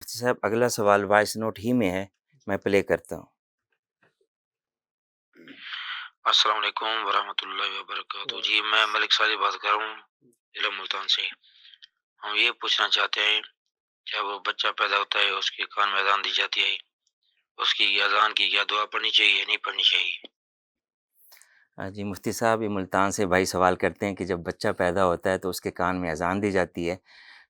صاحب اگلا سوال وائس نوٹ ہی میں ہے، میں پلے کرتا ہوں۔ السلام علیکم ورحمۃ اللہ وبرکاتہ۔ جی میں ملک صادق بات کر رہا ہوں ضلع ملتان سے۔ ہم یہ پوچھنا چاہتے ہیں جب وہ بچہ پیدا ہوتا ہے اس کے کان میں اذان دی جاتی ہے، اس کی اذان کی کیا دعا پڑھنی چاہیے یا نہیں پڑھنی چاہیے؟ جی مفتی صاحب، یہ ملتان سے بھائی سوال کرتے ہیں کہ جب بچہ پیدا ہوتا ہے تو اس کے کان میں اذان دی جاتی ہے،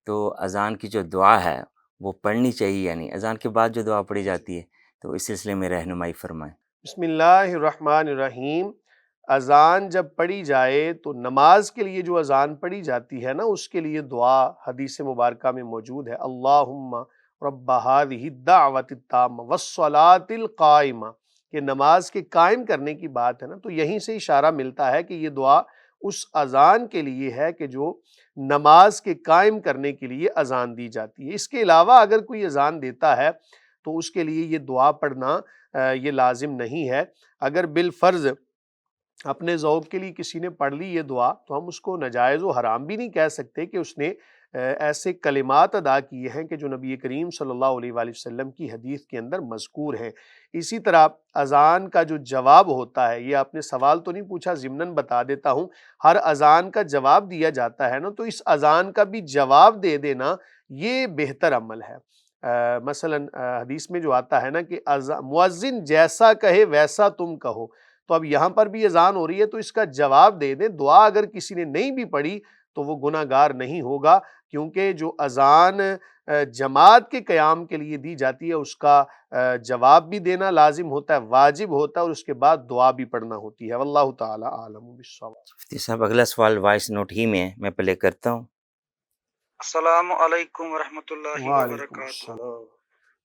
تو اذان کی جو دعا ہے وہ پڑھنی چاہیے یا نہیں؟ اذان کے بعد جو دعا پڑھی جاتی ہے تو اس سلسلے میں رہنمائی فرمائیں۔ بسم اللہ الرحمن الرحیم۔ اذان جب پڑھی جائے تو نماز کے لیے جو اذان پڑھی جاتی ہے نا، اس کے لیے دعا حدیث مبارکہ میں موجود ہے، اللہم رب هذه الدعوۃ التامہ والصلاۃ القائمہ، کہ نماز کے قائم کرنے کی بات ہے نا، تو یہیں سے اشارہ ملتا ہے کہ یہ دعا اس اذان کے لیے ہے کہ جو نماز کے قائم کرنے کے لیے اذان دی جاتی ہے۔ اس کے علاوہ اگر کوئی اذان دیتا ہے تو اس کے لیے یہ دعا پڑھنا یہ لازم نہیں ہے۔ اگر بالفرض اپنے ذوق کے لیے کسی نے پڑھ لی یہ دعا تو ہم اس کو ناجائز و حرام بھی نہیں کہہ سکتے کہ اس نے ایسے کلمات ادا کیے ہیں کہ جو نبی کریم صلی اللہ علیہ وآلہ وسلم کی حدیث کے اندر مذکور ہیں۔ اسی طرح اذان کا جو جواب ہوتا ہے، یہ آپ نے سوال تو نہیں پوچھا، ضمناً بتا دیتا ہوں، ہر اذان کا جواب دیا جاتا ہے نا، تو اس اذان کا بھی جواب دے دینا یہ بہتر عمل ہے۔ مثلا حدیث میں جو آتا ہے نا کہ مؤذن جیسا کہے ویسا تم کہو، تو اب یہاں پر بھی اذان ہو رہی ہے تو اس کا جواب دے دیں۔ دعا اگر کسی نے نہیں بھی پڑھی تو وہ گناہ گار نہیں ہوگا، کیونکہ جو اذان جماعت کے قیام کے لیے دی جاتی ہے اس کا جواب بھی دینا لازم ہوتا ہے، واجب ہوتا ہے، اور اس کے بعد دعا بھی پڑھنا ہوتی ہے۔ واللہ تعالی عالم بالصواب۔ مفتی صاحب اگلا سوال وائس نوٹ ہی میں ہے، میں پلے کرتا ہوں۔ السلام علیکم ورحمۃ اللہ وعلیکم وبرکاتہ۔ السلام۔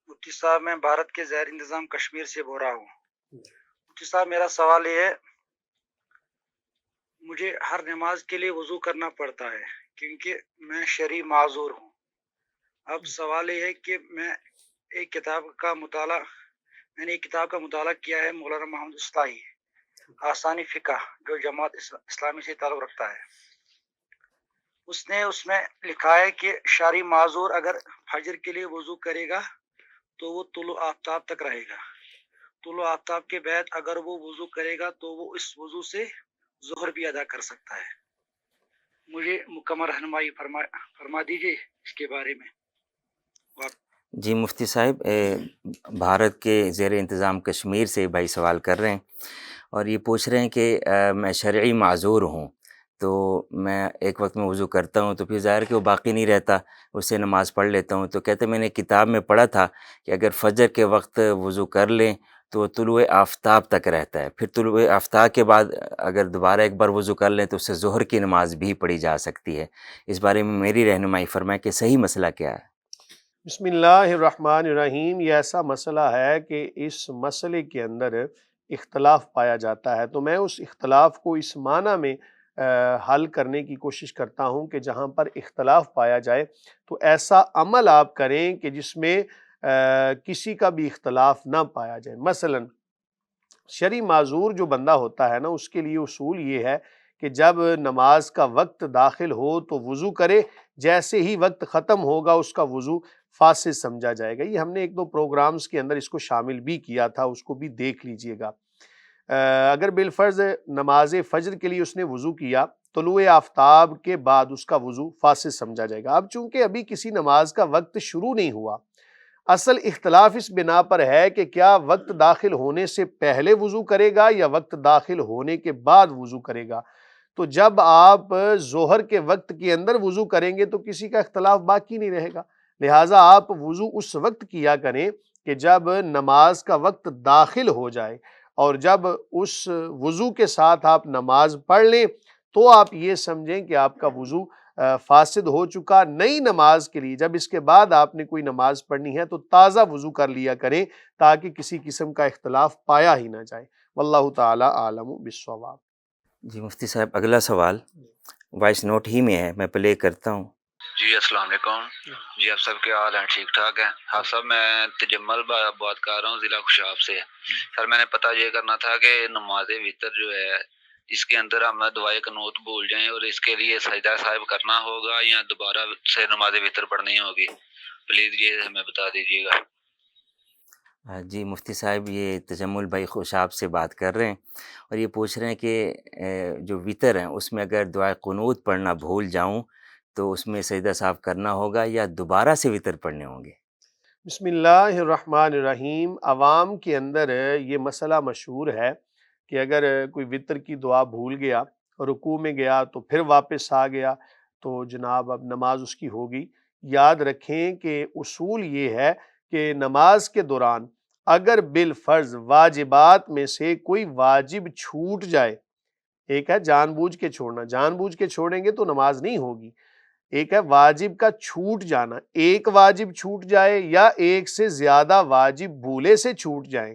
مفتی صاحب میں بھارت کے زیر انتظام کشمیر سے بول رہا ہوں۔ مفتی صاحب میرا سوال یہ ہے، مجھے ہر نماز کے لیے وضو کرنا پڑتا ہے کیونکہ میں شرعی معذور ہوں۔ اب سوال یہ ہے کہ میں نے ایک کتاب کا مطالعہ کیا ہے، مولانا محمد اصلاحی آسانی فقہ، جو جماعت اسلامی سے تعلق رکھتا ہے۔ اس میں لکھا ہے کہ شرعی معذور اگر فجر کے لیے وضو کرے گا تو وہ طلوع آفتاب تک رہے گا۔ طلوع آفتاب کے بعد اگر وہ وضو کرے گا تو وہ اس وضو سے ظہر بھی ادا کر سکتا ہے۔ مجھے مکمل رہنمائی فرما دیجیے اس کے بارے میں۔ جی مفتی صاحب، بھارت کے زیر انتظام کشمیر سے بھائی سوال کر رہے ہیں اور یہ پوچھ رہے ہیں کہ میں شرعی معذور ہوں، تو میں ایک وقت میں وضو کرتا ہوں تو پھر ظاہر کہ وہ باقی نہیں رہتا، اس سے نماز پڑھ لیتا ہوں، تو کہتے ہیں میں نے کتاب میں پڑھا تھا کہ اگر فجر کے وقت وضو کر لیں تو وہ طلوع آفتاب تک رہتا ہے، پھر طلوع آفتاب کے بعد اگر دوبارہ ایک بار وضو کر لیں تو اس سے ظہر کی نماز بھی پڑھی جا سکتی ہے۔ اس بارے میں میری رہنمائی فرمائیں کہ صحیح مسئلہ کیا ہے؟ بسم اللہ الرحمن الرحیم۔ یہ ایسا مسئلہ ہے کہ اس مسئلے کے اندر اختلاف پایا جاتا ہے، تو میں اس اختلاف کو اس معنی میں حل کرنے کی کوشش کرتا ہوں کہ جہاں پر اختلاف پایا جائے تو ایسا عمل آپ کریں کہ جس میں کسی کا بھی اختلاف نہ پایا جائے۔ مثلا شرعی معذور جو بندہ ہوتا ہے نا، اس کے لیے اصول یہ ہے کہ جب نماز کا وقت داخل ہو تو وضو کرے، جیسے ہی وقت ختم ہوگا اس کا وضو فاسد سمجھا جائے گا۔ یہ ہم نے ایک دو پروگرامز کے اندر اس کو شامل بھی کیا تھا، اس کو بھی دیکھ لیجئے گا۔ اگر بالفرض نماز فجر کے لیے اس نے وضو کیا، طلوع آفتاب کے بعد اس کا وضو فاسد سمجھا جائے گا۔ اب چونکہ ابھی کسی نماز کا وقت شروع نہیں ہوا، اصل اختلاف اس بنا پر ہے کہ کیا وقت داخل ہونے سے پہلے وضو کرے گا یا وقت داخل ہونے کے بعد وضو کرے گا۔ تو جب آپ ظہر کے وقت کے اندر وضو کریں گے تو کسی کا اختلاف باقی نہیں رہے گا، لہٰذا آپ وضو اس وقت کیا کریں کہ جب نماز کا وقت داخل ہو جائے، اور جب اس وضو کے ساتھ آپ نماز پڑھ لیں تو آپ یہ سمجھیں کہ آپ کا وضو فاسد ہو چکا۔ نئی نماز کے لیے جب اس کے بعد آپ نے کوئی نماز پڑھنی ہے تو تازہ وضو کر لیا کریں تاکہ کسی قسم کا اختلاف پایا ہی نہ جائے۔ واللہ تعالی عالم بالصواب۔ جی مفتی صاحب اگلا سوال وائس نوٹ ہی میں ہے، میں پلے کرتا ہوں۔ جی السلام علیکم۔ جی آپ سب کے حال ہیں ٹھیک ٹھاک ہیں؟ ہاں صاحب میں تجمل بات کر رہا ہوں ضلع خوشاب سے۔ سر میں نے پتہ یہ کرنا تھا کہ نماز وتر جو ہے اس کے اندر ہم دعائے قنوت بھول جائیں اور اس کے لیے سجدہ صاحب کرنا ہوگا یا دوبارہ سے نماز وتر پڑھنی ہوگی؟ پلیز یہ ہمیں بتا دیجیے گا۔ جی مفتی صاحب، یہ تجمل بھائی خوشاب سے بات کر رہے ہیں اور یہ پوچھ رہے ہیں کہ جو وطر ہیں اس میں اگر دعائے قنوت پڑھنا بھول جاؤں تو اس میں سجدہ صاحب کرنا ہوگا یا دوبارہ سے وطر پڑھنے ہوں گے؟ بسم اللہ الرحمن الرحیم۔ عوام کے اندر یہ مسئلہ مشہور ہے کہ اگر کوئی وطر کی دعا بھول گیا، رکوع میں گیا تو پھر واپس آ گیا تو جناب اب نماز اس کی ہوگی۔ یاد رکھیں کہ اصول یہ ہے کہ نماز کے دوران اگر بالفرض واجبات میں سے کوئی واجب چھوٹ جائے، ایک ہے جان بوجھ کے چھوڑنا، جان بوجھ کے چھوڑیں گے تو نماز نہیں ہوگی، ایک ہے واجب کا چھوٹ جانا، ایک واجب چھوٹ جائے یا ایک سے زیادہ واجب بھولے سے چھوٹ جائیں،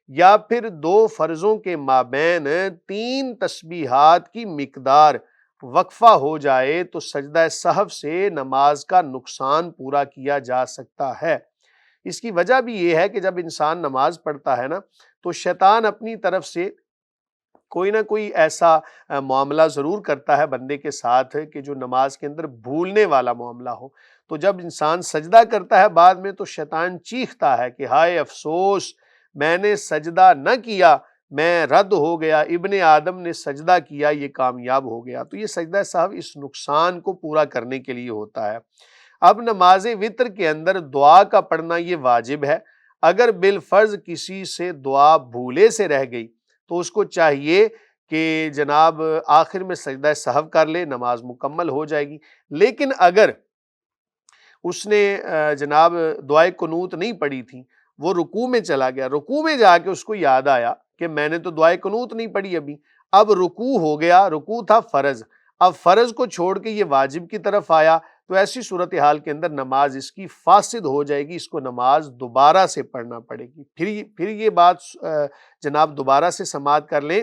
یا پھر دو فرضوں کے مابین 3 تسبیحات کی مقدار وقفہ ہو جائے تو سجدہ سہو سے نماز کا نقصان پورا کیا جا سکتا ہے۔ اس کی وجہ بھی یہ ہے کہ جب انسان نماز پڑھتا ہے نا تو شیطان اپنی طرف سے کوئی نہ کوئی ایسا معاملہ ضرور کرتا ہے بندے کے ساتھ کہ جو نماز کے اندر بھولنے والا معاملہ ہو۔ تو جب انسان سجدہ کرتا ہے بعد میں تو شیطان چیختا ہے کہ ہائے افسوس، میں نے سجدہ نہ کیا، میں رد ہو گیا، ابن آدم نے سجدہ کیا، یہ کامیاب ہو گیا۔ تو یہ سجدہ صاحب اس نقصان کو پورا کرنے کے لیے ہوتا ہے۔ اب نماز وتر کے اندر دعا کا پڑھنا یہ واجب ہے۔ اگر بالفرض کسی سے دعا بھولے سے رہ گئی تو اس کو چاہیے کہ جناب آخر میں سجدہ سہو کر لے، نماز مکمل ہو جائے گی۔ لیکن اگر اس نے جناب دعائے قنوت نہیں پڑھی تھی، وہ رکوع میں چلا گیا، رکوع میں جا کے اس کو یاد آیا کہ میں نے تو دعائے قنوت نہیں پڑھی ابھی، اب رکوع ہو گیا، رکوع تھا فرض، اب فرض کو چھوڑ کے یہ واجب کی طرف آیا، تو ایسی صورتحال کے اندر نماز اس کی فاسد ہو جائے گی، اس کو نماز دوبارہ سے پڑھنا پڑے گی۔ پھر یہ بات جناب دوبارہ سے سماعت کر لیں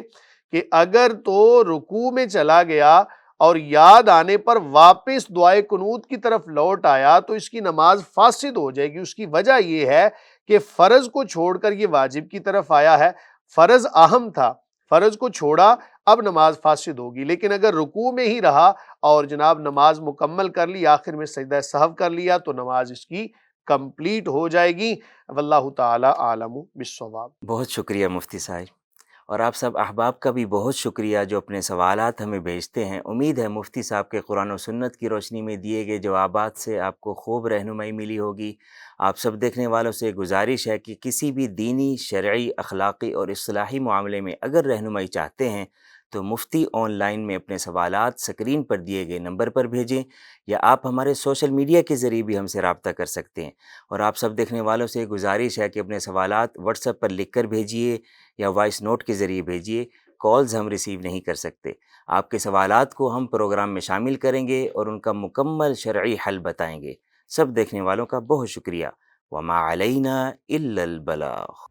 کہ اگر تو رکوع میں چلا گیا اور یاد آنے پر واپس دعائے قنوت کی طرف لوٹ آیا تو اس کی نماز فاسد ہو جائے گی۔ اس کی وجہ یہ ہے کہ فرض کو چھوڑ کر یہ واجب کی طرف آیا ہے، فرض اہم تھا، فرض کو چھوڑا، اب نماز فاسد ہوگی۔ لیکن اگر رکوع میں ہی رہا اور جناب نماز مکمل کر لی، آخر میں سجدہ سہو کر لیا تو نماز اس کی کمپلیٹ ہو جائے گی۔ واللہ تعالی عالم بالصواب۔ بہت شکریہ مفتی صاحب، اور آپ سب احباب کا بھی بہت شکریہ جو اپنے سوالات ہمیں بھیجتے ہیں۔ امید ہے مفتی صاحب کے قرآن و سنت کی روشنی میں دیے گئے جوابات سے آپ کو خوب رہنمائی ملی ہوگی۔ آپ سب دیکھنے والوں سے گزارش ہے کہ کسی بھی دینی، شرعی، اخلاقی اور اصلاحی معاملے میں اگر رہنمائی چاہتے ہیں تو مفتی آن لائن میں اپنے سوالات سکرین پر دیے گئے نمبر پر بھیجیں، یا آپ ہمارے سوشل میڈیا کے ذریعے بھی ہم سے رابطہ کر سکتے ہیں۔ اور آپ سب دیکھنے والوں سے گزارش ہے کہ اپنے سوالات واٹس ایپ پر لکھ کر بھیجیے یا وائس نوٹ کے ذریعے بھیجیے، کالز ہم ریسیو نہیں کر سکتے۔ آپ کے سوالات کو ہم پروگرام میں شامل کریں گے اور ان کا مکمل شرعی حل بتائیں گے۔ سب دیکھنے والوں کا بہت شکریہ۔ وما علینا الا البلاغ۔